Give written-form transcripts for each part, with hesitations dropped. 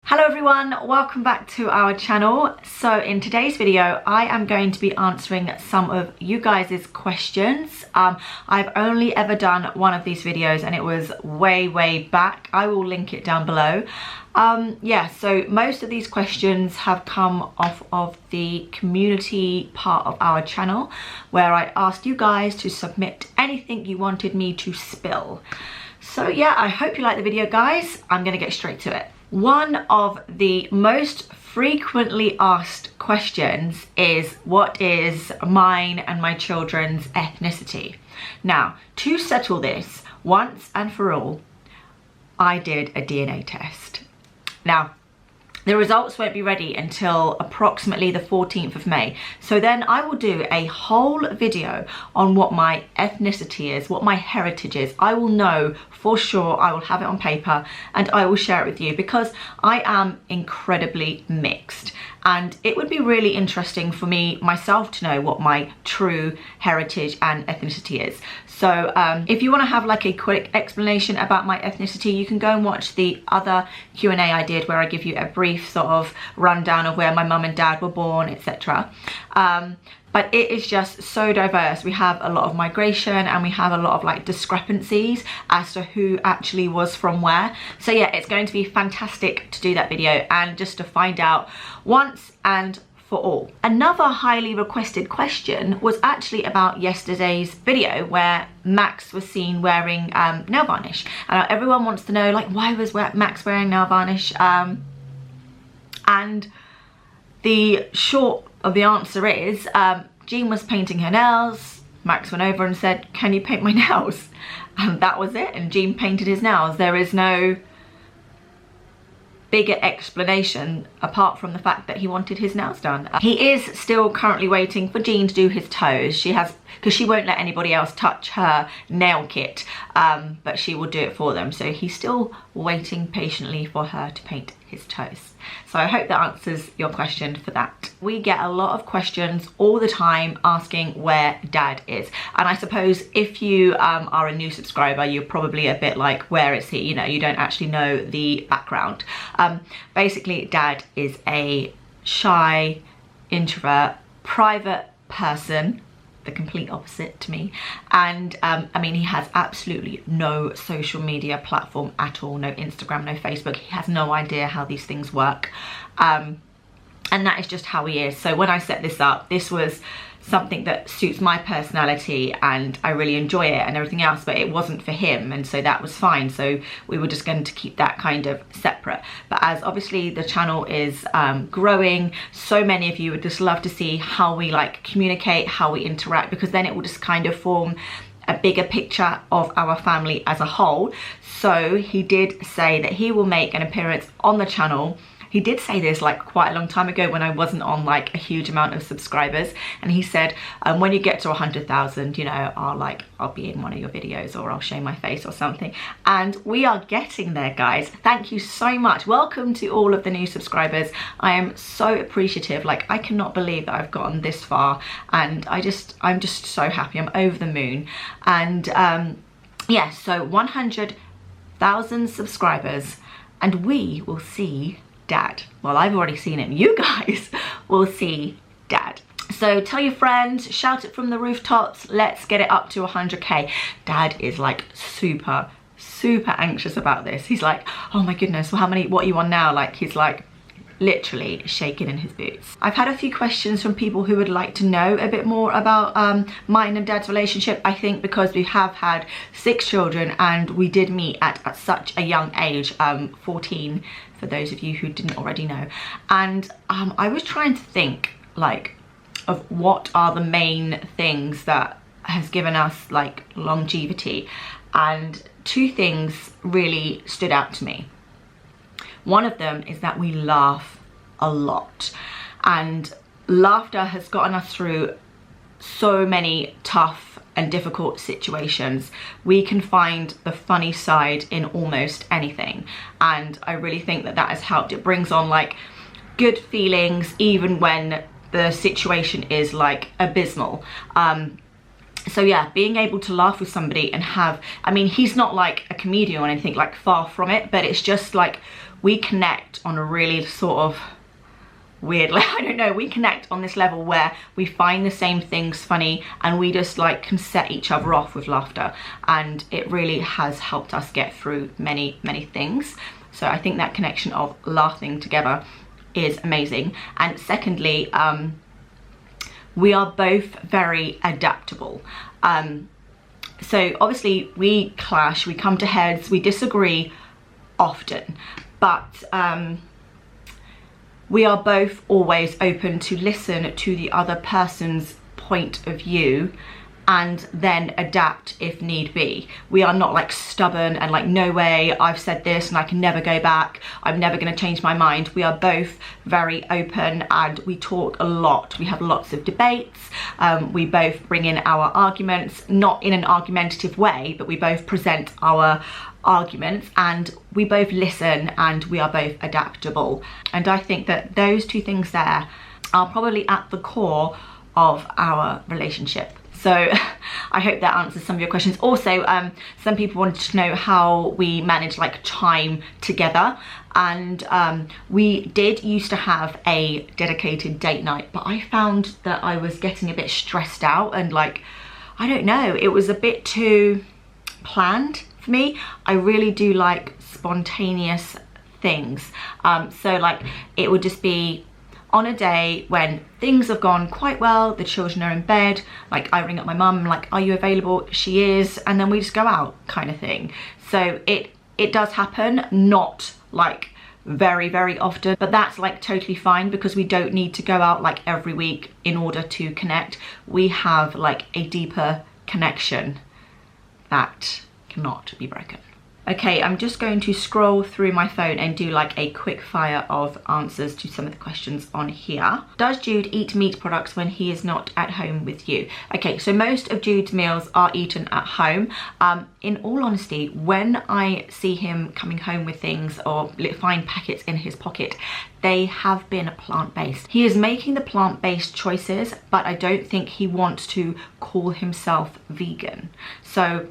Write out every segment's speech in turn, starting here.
Hello everyone, welcome back to our channel. So in today's video I am going to be answering some of you guys' questions. I've only ever done one of these videos and it was way back. I will link it down below. So most of these questions have come off of the community part of our channel where I asked you guys to submit anything you wanted me to spill. So yeah, I hope you like the video guys. I'm gonna get straight to it. One of the most frequently asked questions is, what is mine and my children's ethnicity? Now, to settle this once and for all, I did a DNA test. Now, the results won't be ready until approximately the 14th of May. So then I will do a whole video on what my ethnicity is, what my heritage is. I will know for sure, I will have it on paper and I will share it with you because I am incredibly mixed. And it would be really interesting for me myself to know what my true heritage and ethnicity is. So if you want to have like a quick explanation about my ethnicity, you can go and watch the other Q&A I did where I give you a brief sort of rundown of where my mum and dad were born, etc. But it is just so diverse. We have a lot of migration and we have a lot of like discrepancies as to who actually was from where. So yeah, it's going to be fantastic to do that video and just to find out once and for all. Another highly requested question was actually about yesterday's video where Max was seen wearing nail varnish. And everyone wants to know, like, why was Max wearing nail varnish? And the short of the answer is, Jean was painting her nails. Max went over and said, can you paint my nails? And that was it, and Jean painted his nails. There is no bigger explanation apart from the fact that he wanted his nails done. He is still currently waiting for Jean to do his toes. Because she won't let anybody else touch her nail kit, but she will do it for them. So he's still waiting patiently for her to paint his toes. So I hope that answers your question for that. We get a lot of questions all the time asking where dad is. And I suppose if you are a new subscriber, you're probably a bit like, where is he? You know, you don't actually know the background. Basically, dad is a shy, introvert, private person, the complete opposite to me. And I mean, he has absolutely no social media platform at all, no Instagram, no Facebook. He has no idea how these things work, and that is just how he is. So when I set this up, this was something that suits my personality and I really enjoy it and everything else, but it wasn't for him, and so that was fine. So we were just going to keep that kind of separate. But as obviously the channel is growing, so many of you would just love to see how we like communicate, how we interact, because then it will just kind of form a bigger picture of our family as a whole. So he did say that he will make an appearance on the channel. He did say this like quite a long time ago when I wasn't on like a huge amount of subscribers, and he said when you get to 100,000, you know, I'll be in one of your videos or I'll show my face or something. And we are getting there, guys. Thank you so much. Welcome to all of the new subscribers. I am so appreciative. Like, I cannot believe that I've gotten this far, and I'm just so happy. I'm over the moon. And yeah, so 100,000 subscribers and we will see dad. Well, I've already seen him. You guys will see dad. So tell your friends, shout it from the rooftops. Let's get it up to 100k. Dad is like super anxious about this. He's like, oh my goodness, well, what are you on now? Like, he's like literally shaking in his boots. I've had a few questions from people who would like to know a bit more about mine and dad's relationship. I think because we have had 6 children and we did meet at such a young age, 14 for those of you who didn't already know. And I was trying to think like of what are the main things that has given us like longevity, and 2 things really stood out to me. One of them is that we laugh a lot, and laughter has gotten us through so many tough and difficult situations. We can find the funny side in almost anything, and I really think that that has helped. It brings on like good feelings even when the situation is like abysmal. So yeah, being able to laugh with somebody and have, I mean, he's not like a comedian or anything, like far from it, but it's just like we connect on a really sort of weird, like, I don't know, we connect on this level where we find the same things funny and we just like can set each other off with laughter, and it really has helped us get through many things. So I think that connection of laughing together is amazing. And secondly, we are both very adaptable. So obviously we clash, we come to heads, we disagree often, but we are both always open to listen to the other person's point of view and then adapt if need be. We are not like stubborn and like, no way, I've said this and I can never go back, I'm never going to change my mind. We are both very open and we talk a lot. We have lots of debates. We both bring in our arguments, not in an argumentative way, but we both present our arguments and we both listen and we are both adaptable. And I think that those two things there are probably at the core of our relationship. So I hope that answers some of your questions. Also, some people wanted to know how we manage like time together. And we did used to have a dedicated date night, but I found that I was getting a bit stressed out and like, I don't know, it was a bit too planned for me. I really do like spontaneous things. So like it would just be on a day when things have gone quite well, the children are in bed, like I ring up my mum, like, are you available? She is, and then we just go out kind of thing. So it does happen, not like very often, but that's like totally fine because we don't need to go out like every week in order to connect. We have like a deeper connection that cannot be broken. Okay, I'm just going to scroll through my phone and do like a quick fire of answers to some of the questions on here. Does Jude eat meat products when he is not at home with you? Okay, so most of Jude's meals are eaten at home. In all honesty, when I see him coming home with things or find packets in his pocket, they have been plant-based. He is making the plant-based choices, but I don't think he wants to call himself vegan. So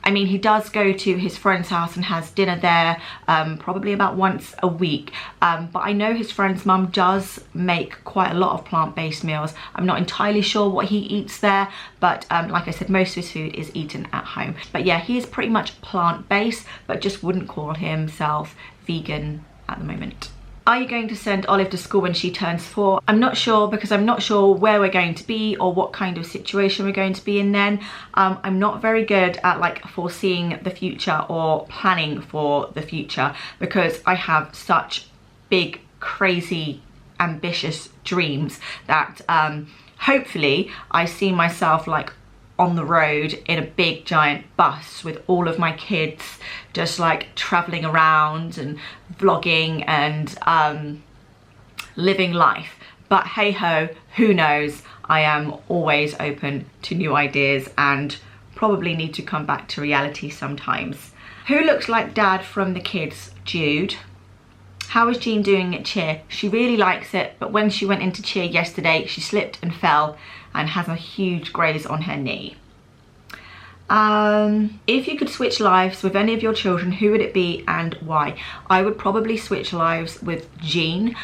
I mean, he does go to his friend's house and has dinner there probably about once a week. But I know his friend's mum does make quite a lot of plant-based meals. I'm not entirely sure what he eats there, but like I said, most of his food is eaten at home. But yeah, he is pretty much plant-based, but just wouldn't call himself vegan at the moment. Are you going to send Olive to school when she turns 4? I'm not sure, because I'm not sure where we're going to be or what kind of situation we're going to be in then. I'm not very good at like foreseeing the future or planning for the future because I have such big, crazy, ambitious dreams that hopefully I see myself like on the road in a big giant bus with all of my kids just like traveling around and vlogging and living life. But hey ho, who knows? I am always open to new ideas and probably need to come back to reality sometimes. Who looks like dad from the kids? Jude. How is Jean doing at cheer? She really likes it, but when she went into cheer yesterday, she slipped and fell and has a huge graze on her knee. If you could switch lives with any of your children, who would it be and why? I would probably switch lives with Jean,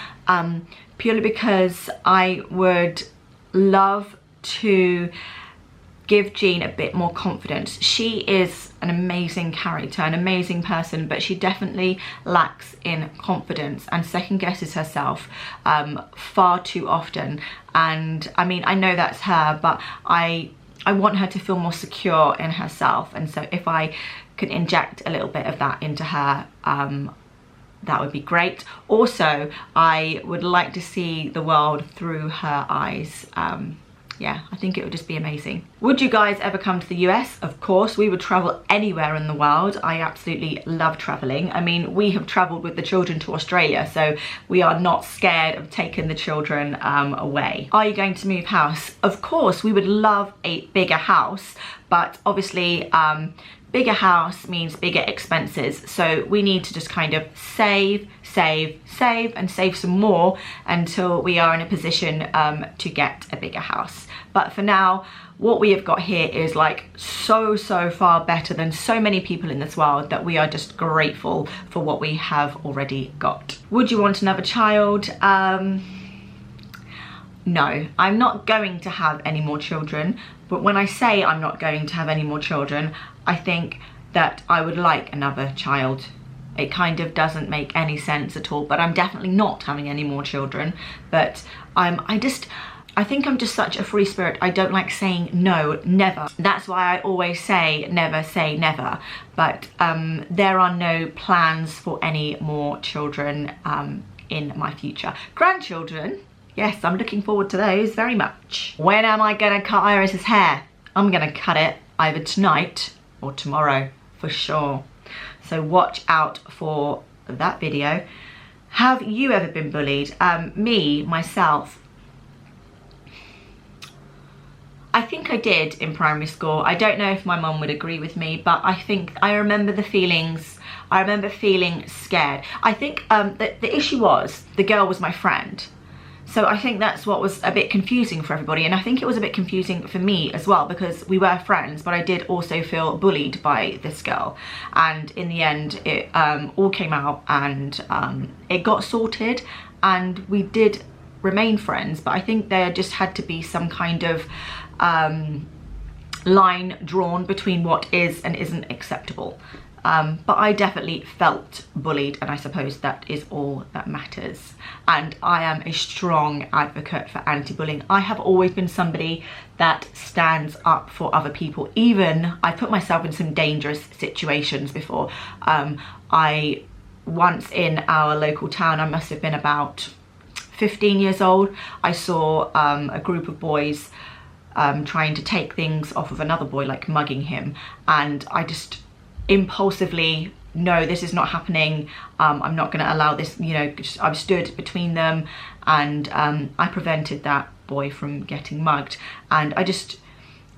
purely because I would love to give Jean a bit more confidence. She is an amazing character, an amazing person, but she definitely lacks in confidence and second guesses herself far too often. And I mean, I know that's her, but I want her to feel more secure in herself. And so if I could inject a little bit of that into her, that would be great. Also, I would like to see the world through her eyes. Yeah, I think it would just be amazing. Would you guys ever come to the US? Of course, we would travel anywhere in the world. I absolutely love traveling. I mean, we have traveled with the children to Australia, so we are not scared of taking the children away. Are you going to move house? Of course, we would love a bigger house, but obviously, bigger house means bigger expenses. So we need to just kind of save save and save some more until we are in a position to get a bigger house. But for now, what we have got here is like so far better than so many people in this world that we are just grateful for what we have already got. Would you want another child? No, I'm not going to have any more children, but when I say I'm not going to have any more children, I think that I would like another child. It kind of doesn't make any sense at all, but I'm definitely not having any more children. But I think I'm just such a free spirit. I don't like saying no, never. That's why I always say never. But there are no plans for any more children in my future. Grandchildren, yes, I'm looking forward to those very much. When am I gonna cut Iris's hair? I'm gonna cut it either tonight or tomorrow for sure. So watch out for that video. Have you ever been bullied? Myself, I think I did in primary school. I don't know if my mum would agree with me, but I think I remember the feelings. I remember feeling scared. I think the issue was the girl was my friend. So I think that's what was a bit confusing for everybody. And I think it was a bit confusing for me as well, because we were friends, but I did also feel bullied by this girl. And in the end, it all came out and it got sorted and we did remain friends. But I think there just had to be some kind of line drawn between what is and isn't acceptable. But I definitely felt bullied, and I suppose that is all that matters. And I am a strong advocate for anti-bullying. I have always been somebody that stands up for other people. Even I put myself in some dangerous situations before. I once in our local town, I must have been about 15 years old, I saw a group of boys trying to take things off of another boy, like mugging him, and I just impulsively, no, this is not happening. I'm not going to allow this, you know. I've stood between them and I prevented that boy from getting mugged. And I just,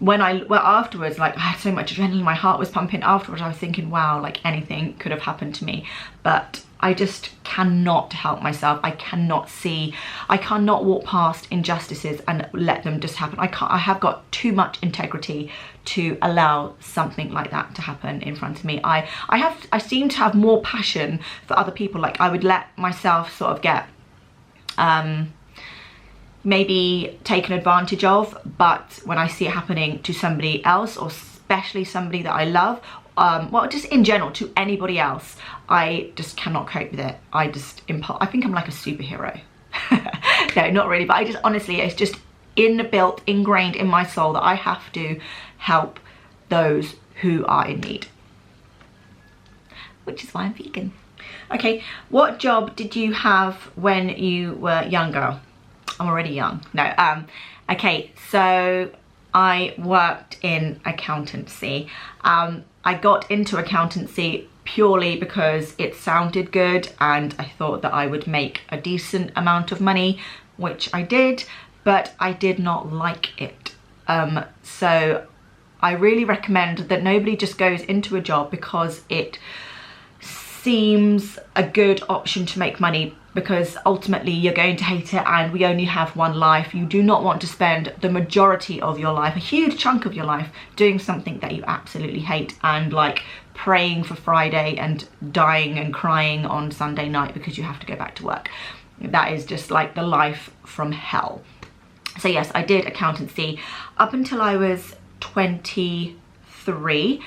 afterwards, like I had so much adrenaline, my heart was pumping. Afterwards I was thinking, wow, like anything could have happened to me. But I just cannot help myself. I cannot walk past injustices and let them just happen. I have got too much integrity to allow something like that to happen in front of me. I seem to have more passion for other people. Like I would let myself sort of get maybe taken advantage of, but when I see it happening to somebody else, or especially somebody that I love, well, just in general to anybody else, I just cannot cope with it. I think I'm like a superhero. No, not really, but I just, honestly, it's just ingrained in my soul that I have to help those who are in need, which is why I'm vegan. Okay, what job did you have when you were younger? I'm already young. No, okay, so I worked in accountancy. I got into accountancy purely because it sounded good and I thought that I would make a decent amount of money, which I did, but I did not like it. So I really recommend that nobody just goes into a job because it seems a good option to make money, because ultimately you're going to hate it and we only have one life. You do not want to spend the majority of your life, a huge chunk of your life, doing something that you absolutely hate and like praying for Friday and dying and crying on Sunday night because you have to go back to work. That is just like the life from hell. So yes, I did accountancy up until I was 23.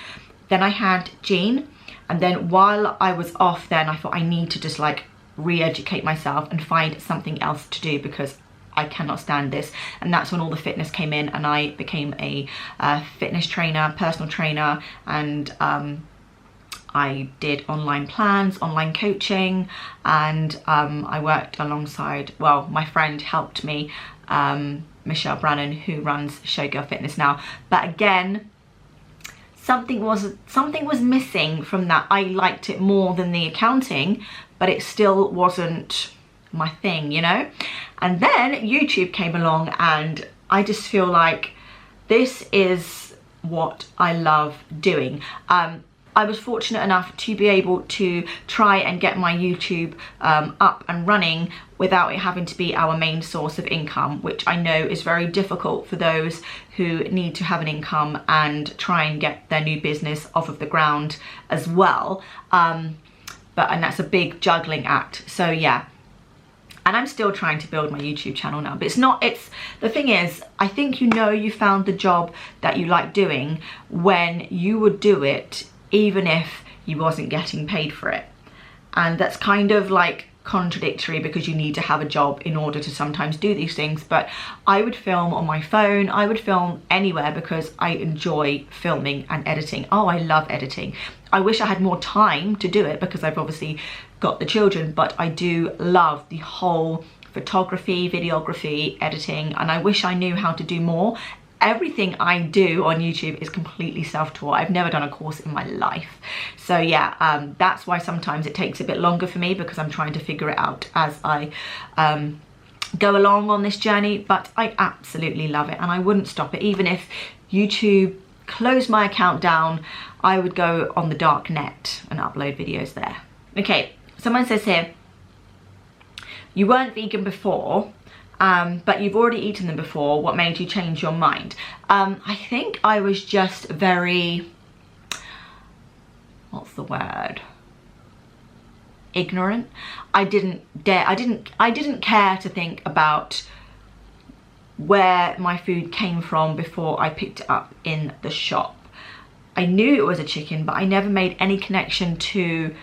Then I had Jean, and then while I was off then I thought I need to just like re-educate myself and find something else to do because I cannot stand this. And that's when all the fitness came in and I became a fitness trainer, personal trainer, and I did online plans, online coaching, and I worked alongside, well, my friend helped me, Michelle Brannan, who runs Showgirl Fitness now. But again, something was missing from that. I liked it more than the accounting, but it still wasn't my thing, you know? And then YouTube came along and I just feel like this is what I love doing. I was fortunate enough to be able to try and get my YouTube up and running without it having to be our main source of income, which I know is very difficult for those who need to have an income and try and get their new business off of the ground as well. And that's a big juggling act. So yeah. And I'm still trying to build my YouTube channel now, but the thing is, I think you found the job that you like doing when you would do it even if you wasn't getting paid for it. And that's kind of like contradictory, because you need to have a job in order to sometimes do these things. But I would film on my phone, I would film anywhere, because I enjoy filming and editing. Oh, I love editing. I wish I had more time to do it because I've obviously got the children, but I do love the whole photography, videography, editing, and I wish I knew how to do more. Everything I do on YouTube is completely self-taught. I've never done a course in my life. So yeah, that's why sometimes it takes a bit longer for me, because I'm trying to figure it out as I go along on this journey. But I absolutely love it, and I wouldn't stop it. Even if YouTube closed my account down, I would go on the dark net and upload videos there. Okay, someone says here, you weren't vegan before, but you've already eaten them before. What made you change your mind? I think I was just very, what's the word? Ignorant. I didn't care to think about where my food came from before I picked it up in the shop. I knew it was a chicken, but I never made any connection to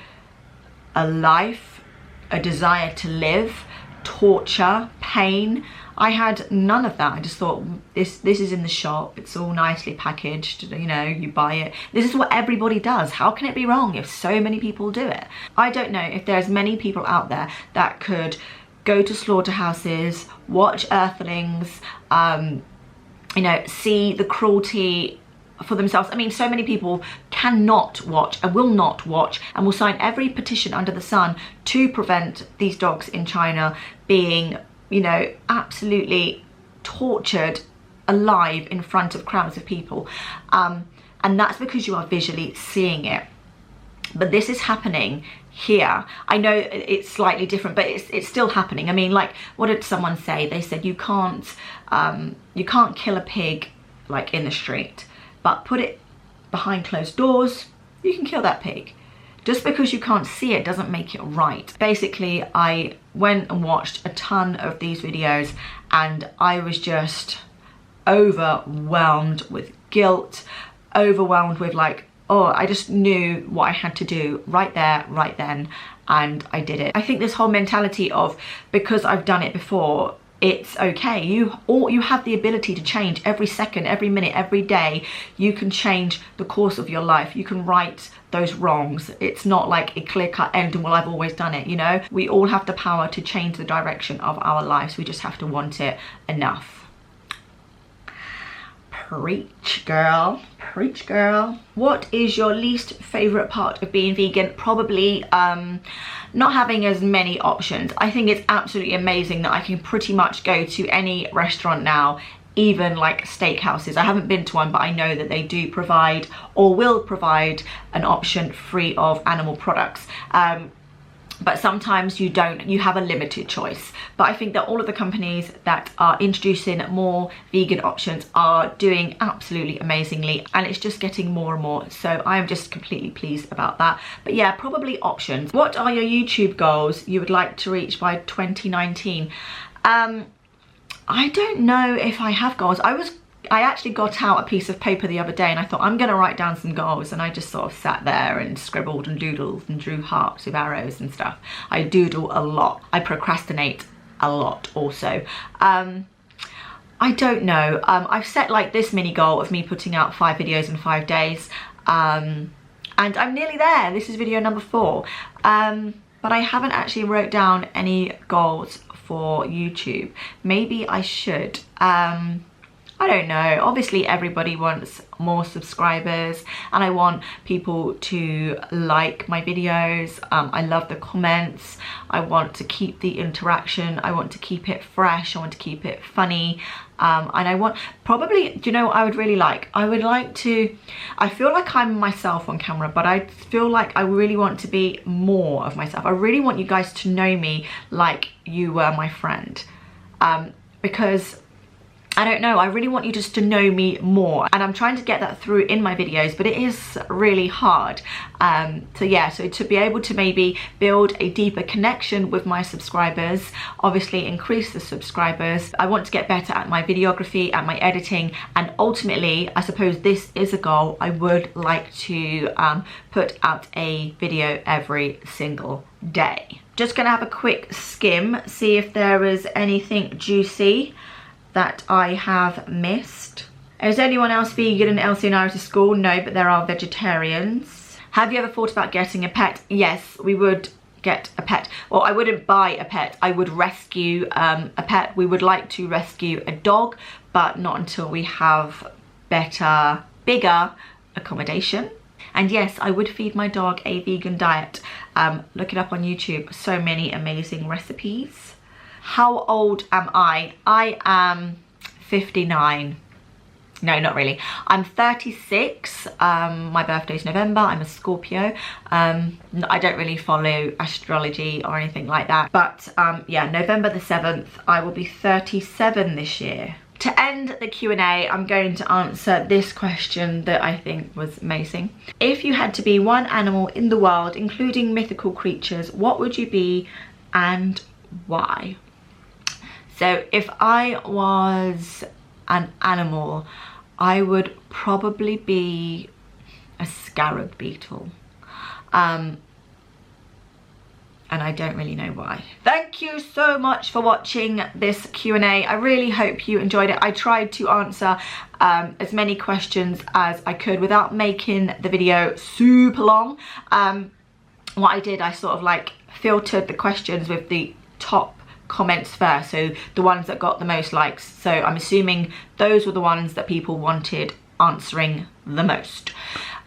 a life, a desire to live, torture, pain. I had none of that. I just thought, this is in the shop, it's all nicely packaged, you know, you buy it. This is what everybody does. How can it be wrong if so many people do it? I don't know if there's many people out there that could go to slaughterhouses, watch earthlings, you know, see the cruelty for themselves. I mean, so many people cannot watch and will not watch and will sign every petition under the sun to prevent these dogs in China being, you know, absolutely tortured alive in front of crowds of people. And that's because you are visually seeing it. But this is happening here. I know it's slightly different, but it's still happening. I mean, like, what did someone say? They said you can't kill a pig like in the street, but put it behind closed doors, you can kill that pig. Just because you can't see it doesn't make it right. Basically, I went and watched a ton of these videos, and I was just overwhelmed with guilt, overwhelmed with like, oh, I just knew what I had to do right there, right then, and I did it. I think this whole mentality of, because I've done it before, it's okay. You have the ability to change every second, every minute, every day. You can change the course of your life. You can right those wrongs. It's not like a clear-cut end and, well, I've always done it, you know? We all have the power to change the direction of our lives. We just have to want it enough. Preach, girl. Preach, girl. What is your least favorite part of being vegan? Probably not having as many options. I think it's absolutely amazing that I can pretty much go to any restaurant now, even like steakhouses. I haven't been to one, but I know that they do provide or will provide an option free of animal products. But sometimes you don't, you have a limited choice. But I think that all of the companies that are introducing more vegan options are doing absolutely amazingly, and it's just getting more and more. So I'm just completely pleased about that. But yeah, probably options. What are your YouTube goals you would like to reach by 2019? I don't know if I have goals. I actually got out a piece of paper the other day and I thought, I'm gonna write down some goals, and I just sort of sat there and scribbled and doodled and drew hearts with arrows and stuff. I doodle a lot. I procrastinate a lot also. I don't know. I've set like this mini goal of me putting out 5 videos in 5 days, and I'm nearly there. This is video number 4. But I haven't actually wrote down any goals for YouTube. Maybe I should. I don't know, obviously everybody wants more subscribers and I want people to like my videos. I love the comments. I want to keep the interaction. I want to keep it fresh. I want to keep it funny. And I want, probably, do you know what I would really like? I would like to, I feel like I'm myself on camera, but I feel like I really want to be more of myself. I really want you guys to know me like you were my friend. Because I don't know, I really want you just to know me more, and I'm trying to get that through in my videos, but it is really hard. So yeah, so to be able to maybe build a deeper connection with my subscribers, obviously increase the subscribers. I want to get better at my videography, at my editing, and ultimately, I suppose this is a goal. I would like to put out a video every single day. Just gonna have a quick skim, see if there is anything juicy that I have missed. Is anyone else vegan in Elsie and Iris' school? No, but there are vegetarians. Have you ever thought about getting a pet? Yes, we would get a pet. Well, I wouldn't buy a pet. I would rescue a pet. We would like to rescue a dog, but not until we have better, bigger accommodation. And yes, I would feed my dog a vegan diet. Look it up on YouTube. So many amazing recipes. How old am I? I am 59. No, not really. I'm 36. My birthday's November. I'm a Scorpio. I don't really follow astrology or anything like that. But yeah, November the 7th, I will be 37 this year. To end the Q&A, I'm going to answer this question that I think was amazing. If you had to be one animal in the world, including mythical creatures, what would you be and why? So if I was an animal, I would probably be a scarab beetle. And I don't really know why. Thank you so much for watching this Q&A. I really hope you enjoyed it. I tried to answer as many questions as I could without making the video super long. What I did, I sort of like filtered the questions with the top comments first, so the ones that got the most likes. So I'm assuming those were the ones that people wanted answering the most.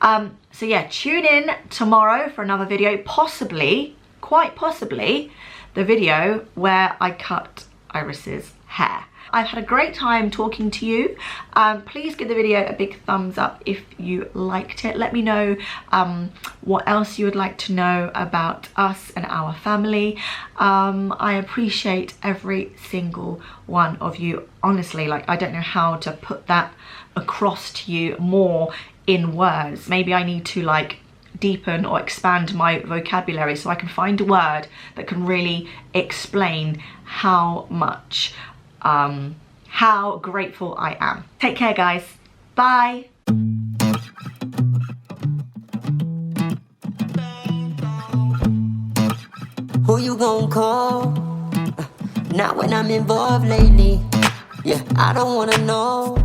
So yeah, tune in tomorrow for another video, possibly, quite possibly, the video where I cut Iris's hair. I've had a great time talking to you. Please give the video a big thumbs up if you liked it. Let me know what else you would like to know about us and our family. I appreciate every single one of you. Honestly, like, I don't know how to put that across to you more in words. Maybe I need to like deepen or expand my vocabulary so I can find a word that can really explain how much how grateful I am. Take care, guys. Bye. Who you gonna call? Not when I'm involved lately. Yeah, I don't wanna know.